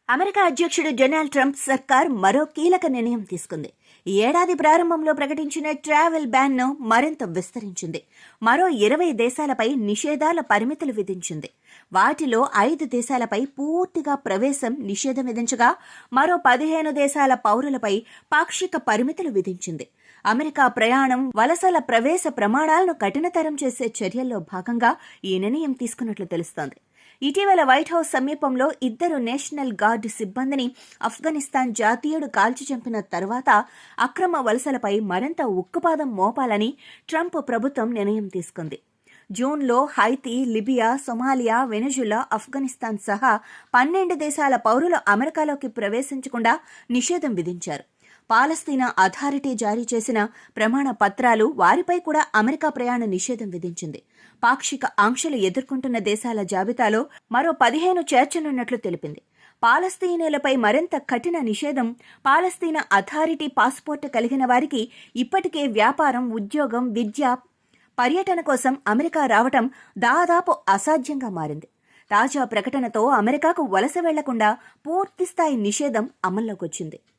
America అధ్యక్షుడు Donald Trump సర్కార్ మరో కీలక నిర్ణయం తీసుకుంది. ఈ ఏడాది ప్రారంభంలో ప్రకటించిన ట్రావెల్ బ్యాన్ ను మరింత విస్తరించింది. మరో 20 దేశాలపై నిషేధాల పరిమితులు విధించింది. వాటిలో 5 దేశాలపై పూర్తిగా ప్రవేశం నిషేధం విధించగా, మరో 15 దేశాల పౌరులపై పాక్షిక పరిమితులు విధించింది. అమెరికా ప్రయాణం, వలసల ప్రవేశ ప్రమాణాలను కఠినతరం చేసే చర్యల్లో భాగంగా ఈ నిర్ణయం తీసుకున్నట్లు తెలుస్తోంది. ఇటీవల వైట్ హౌస్ సమీపంలో 2 నేషనల్ గార్డ్ సిబ్బందిని ఆఫ్ఘనిస్తాన్ జాతీయుడు కాల్చి చంపిన తర్వాత అక్రమ వలసలపై మరింత ఉక్కుపాదం మోపాలని ట్రంప్ ప్రభుత్వం నిర్ణయం తీసుకుంది. జూన్లో హైతీ, లిబియా, సొమాలియా, వెనజులా, ఆఫ్ఘనిస్తాన్ సహా 12 దేశాల పౌరులు అమెరికాలోకి ప్రవేశించకుండా నిషేధం విధించారు. పాలస్తీనా అథారిటీ జారీ చేసిన ప్రమాణ పత్రాలు వారిపై కూడా అమెరికా ప్రయాణ నిషేధం విధించింది. పాక్షిక ఆంక్షలు ఎదుర్కొంటున్న దేశాల జాబితాలో మరో 15 చేర్చనున్నట్లు తెలిపింది. పాలస్తీనీలపై మరింత కఠిన నిషేధం, పాలస్తీనా అథారిటీ పాస్పోర్టు కలిగిన వారికి ఇప్పటికే వ్యాపారం, ఉద్యోగం, విద్య, పర్యటన కోసం అమెరికా రావటం దాదాపు అసాధ్యంగా మారింది. తాజా ప్రకటనతో అమెరికాకు వలస వెళ్లకుండా పూర్తిస్థాయి నిషేధం అమల్లోకొచ్చింది.